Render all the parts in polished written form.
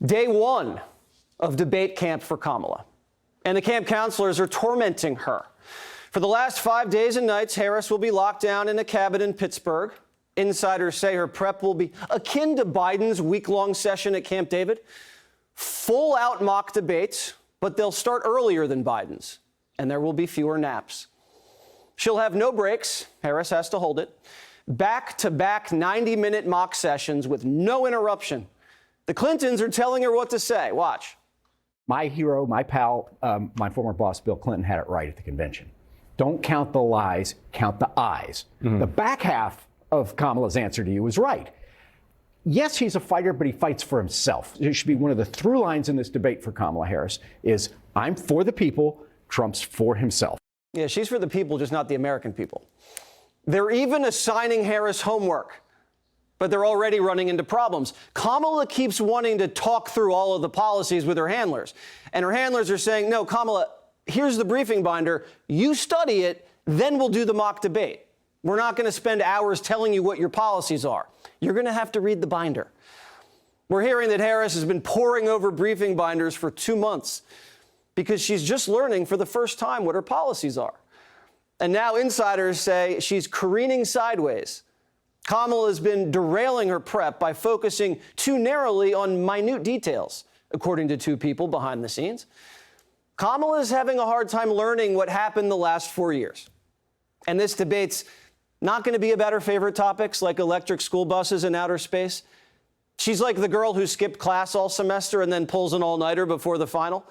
Day one of debate camp for Kamala, and the camp counselors are tormenting her. For the last 5 days and nights, Harris will be locked down in a cabin in Pittsburgh. Insiders say her prep will be akin to Biden's week-long session at Camp David. Full-out mock debates, but they'll start earlier than Biden's, and there will be fewer naps. She'll have no breaks. Harris has to hold it. Back-to-back 90-minute mock sessions with no interruption. The Clintons are telling her what to say. Watch. My hero, my pal, my former boss, Bill Clinton, had it right at the convention. Don't count the lies, count the eyes. The back half of Kamala's answer to you is right. Yes, he's a fighter, but he fights for himself. It should be one of the through lines in this debate for Kamala Harris is, I'm for the people, Trump's for himself. Yeah, she's for the people, just not the American people. They're even assigning Harris homework, but they're already running into problems. Kamala keeps wanting to talk through all of the policies with her handlers. And her handlers are saying, no, Kamala, here's the briefing binder. You study it, then we'll do the mock debate. We're not going to spend hours telling you what your policies are. You're going to have to read the binder. We're hearing that Harris has been poring over briefing binders for 2 months because she's just learning for the first time what her policies are. And now insiders say she's careening sideways. Kamala has been derailing her prep by focusing too narrowly on minute details, according to two people behind the scenes. Kamala is having a hard time learning what happened the last 4 years. And this debate's not going to be about her favorite topics like electric school buses and outer space. She's like the girl who skipped class all semester and then pulls an all-nighter before the final.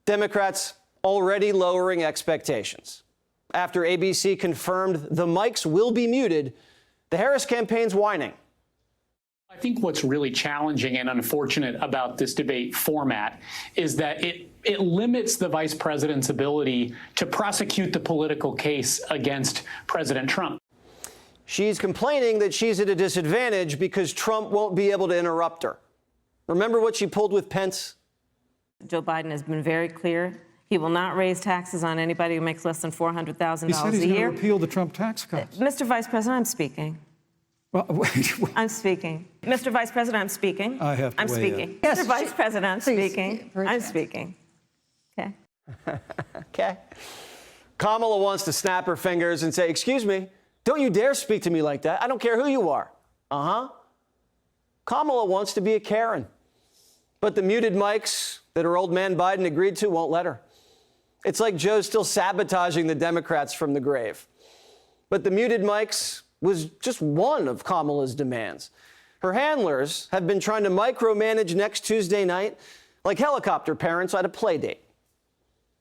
Democrats already lowering expectations. After ABC confirmed the mics will be muted, the Harris campaign's whining. I think what's really challenging and unfortunate about this debate format is that it limits the vice president's ability to prosecute the political case against President Trump. She's complaining that she's at a disadvantage because Trump won't be able to interrupt her. Remember what she pulled with Pence? Joe Biden has been very clear. He will not raise taxes on anybody who makes less than $400,000 a year. He said he's going to repeal the Trump tax cuts. Mr. Vice President, I'm speaking. Well, wait. I'm speaking. Mr. Vice President, I'm speaking. I have to I'm weigh speaking. in. Mr. Vice President, I'm speaking. I'm speaking. Okay. Okay. Kamala wants to snap her fingers and say, excuse me, don't you dare speak to me like that. I don't care who you are. Kamala wants to be a Karen. But the muted mics that her old man Biden agreed to won't let her. It's like Joe's still sabotaging the Democrats from the grave. But the muted mics was just one of Kamala's demands. Her handlers have been trying to micromanage next Tuesday night like helicopter parents at a play date.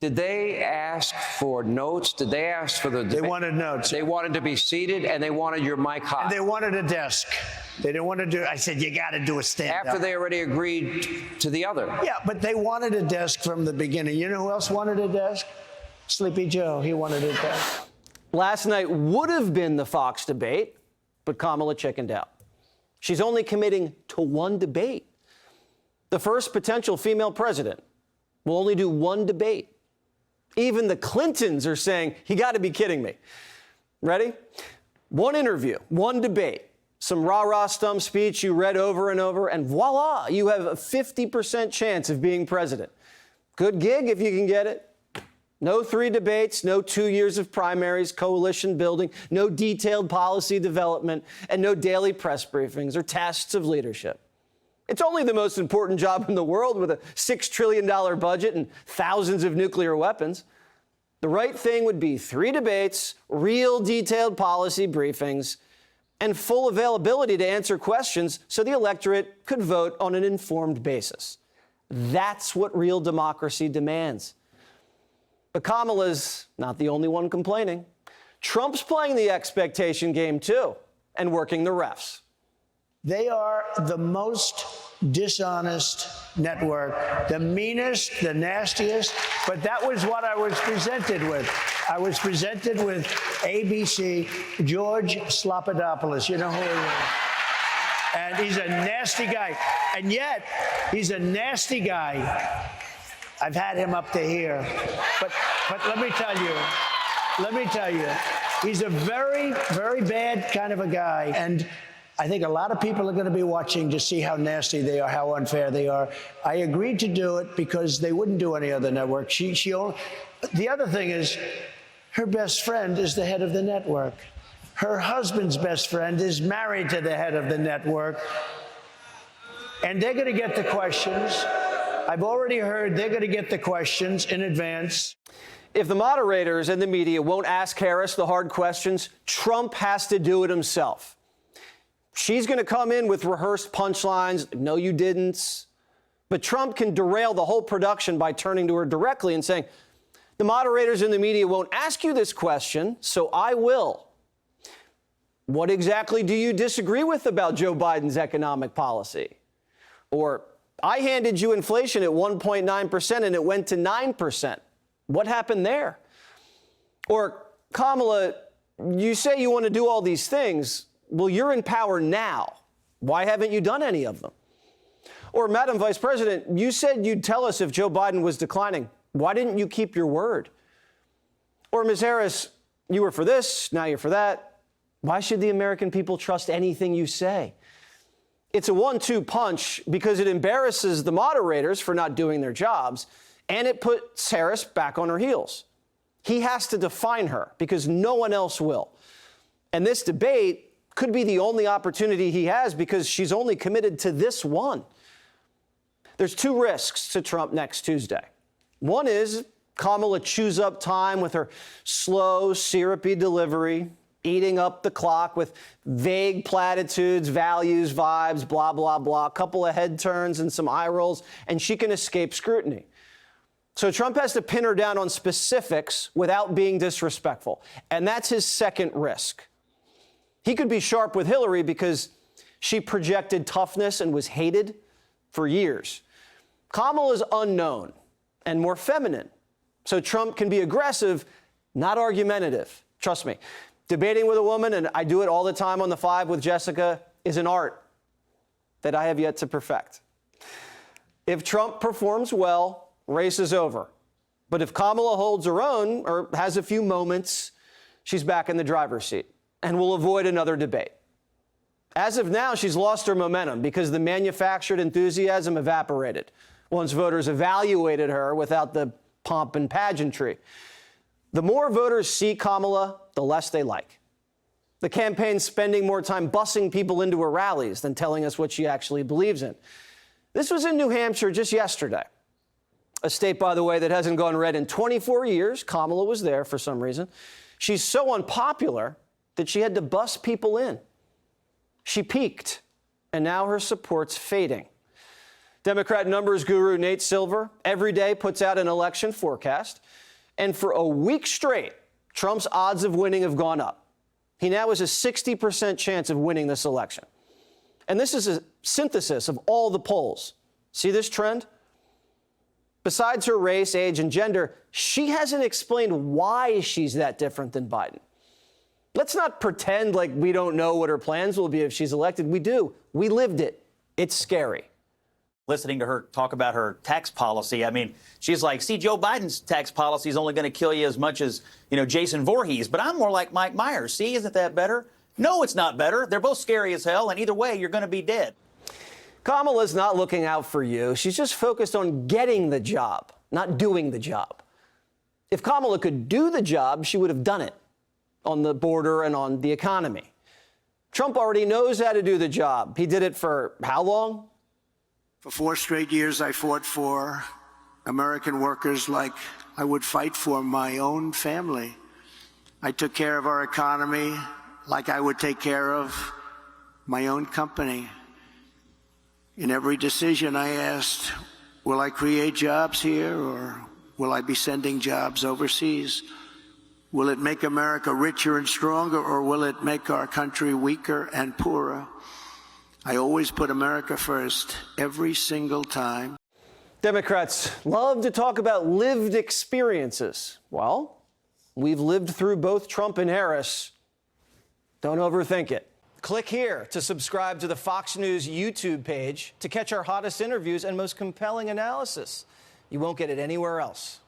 Did they ask for notes? Did they ask for the debate? They wanted notes. They wanted to be seated, and they wanted your mic hot. And they wanted a desk. They didn't want to do. I said, you got to do a stand-up. After they already agreed to the other. Yeah, but they wanted a desk from the beginning. You know who else wanted a desk? Sleepy Joe. He wanted a desk. Last night would have been the Fox debate, but Kamala chickened out. She's only committing to one debate. The first potential female president will only do one debate. Even the Clintons are saying, you got to be kidding me. Ready? One interview, one debate, some rah-rah stump speech you read over and over, and voila, you have a 50% chance of being president. Good gig if you can get it. No 3 debates, no 2 years of primaries, coalition building, no detailed policy development, and no daily press briefings or tests of leadership. It's only the most important job in the world with a $6 trillion budget and thousands of nuclear weapons. The right thing would be 3 debates, real detailed policy briefings, and full availability to answer questions so the electorate could vote on an informed basis. That's what real democracy demands. But Kamala's not the only one complaining. Trump's playing the expectation game, too, and working the refs. They are the most dishonest network, the meanest, the nastiest. But that was what I was presented with. I was presented with ABC, George Slopadopoulos. You know who he is? And he's a nasty guy. And yet, he's a nasty guy. I've had him up to here. But let me tell you, he's a very, very bad kind of a guy. And I think a lot of people are going to be watching to see how nasty they are, how unfair they are. I agreed to do it because they wouldn't do any other network. The other thing is, her best friend is the head of the network. Her husband's best friend is married to the head of the network. And they're going to get the questions. I've already heard they're going to get the questions in advance. If the moderators and the media won't ask Harris the hard questions, Trump has to do it himself. She's going to come in with rehearsed punchlines, no, you didn't. But Trump can derail the whole production by turning to her directly and saying, the moderators and the media won't ask you this question, so I will. What exactly do you disagree with about Joe Biden's economic policy? Or, I handed you inflation at 1.9% and it went to 9%. What happened there? Or, Kamala, you say you want to do all these things. Well, you're in power now. Why haven't you done any of them? Or, Madam Vice President, you said you'd tell us if Joe Biden was declining. Why didn't you keep your word? Or, Ms. Harris, you were for this, now you're for that. Why should the American people trust anything you say? It's a 1-2 punch because it embarrasses the moderators for not doing their jobs, and it puts Harris back on her heels. He has to define her because no one else will. And this debate could be the only opportunity he has because she's only committed to this one. There's two risks to Trump next Tuesday. One is Kamala chews up time with her slow, syrupy delivery, eating up the clock with vague platitudes, values, vibes, blah, blah, blah, a couple of head turns and some eye rolls, and she can escape scrutiny. So Trump has to pin her down on specifics without being disrespectful, and that's his second risk. He could be sharp with Hillary because she projected toughness and was hated for years. Kamala's unknown and more feminine, so Trump can be aggressive, not argumentative. Trust me. Debating with a woman, and I do it all the time on The Five with Jessica, is an art that I have yet to perfect. If Trump performs well, race is over. But if Kamala holds her own or has a few moments, she's back in the driver's seat and will avoid another debate. As of now, she's lost her momentum because the manufactured enthusiasm evaporated once voters evaluated her without the pomp and pageantry. The more voters see Kamala, the less they like. The campaign's spending more time bussing people into her rallies than telling us what she actually believes in. This was in New Hampshire just yesterday. A state, by the way, that hasn't gone red in 24 years. Kamala was there for some reason. She's so unpopular that she had to bus people in. She peaked, and now her support's fading. Democrat numbers guru Nate Silver every day puts out an election forecast, and for a week straight, Trump's odds of winning have gone up. He now has a 60% chance of winning this election. And this is a synthesis of all the polls. See this trend? Besides her race, age, and gender, she hasn't explained why she's that different than Biden. Let's not pretend like we don't know what her plans will be if she's elected. We do. We lived it. It's scary. Listening to her talk about her tax policy, I mean, she's like, see, Joe Biden's tax policy is only going to kill you as much as, Jason Voorhees. But I'm more like Mike Myers. See, isn't that better? No, it's not better. They're both scary as hell. And either way, you're going to be dead. Kamala's not looking out for you. She's just focused on getting the job, not doing the job. If Kamala could do the job, she would have done it on the border and on the economy. Trump already knows how to do the job. He did it for how long? For 4 straight years, I fought for American workers like I would fight for my own family. I took care of our economy like I would take care of my own company. In every decision, I asked, will I create jobs here or will I be sending jobs overseas? Will it make America richer and stronger, or will it make our country weaker and poorer? I always put America first, every single time. Democrats love to talk about lived experiences. Well, we've lived through both Trump and Harris. Don't overthink it. Click here to subscribe to the Fox News YouTube page to catch our hottest interviews and most compelling analysis. You won't get it anywhere else.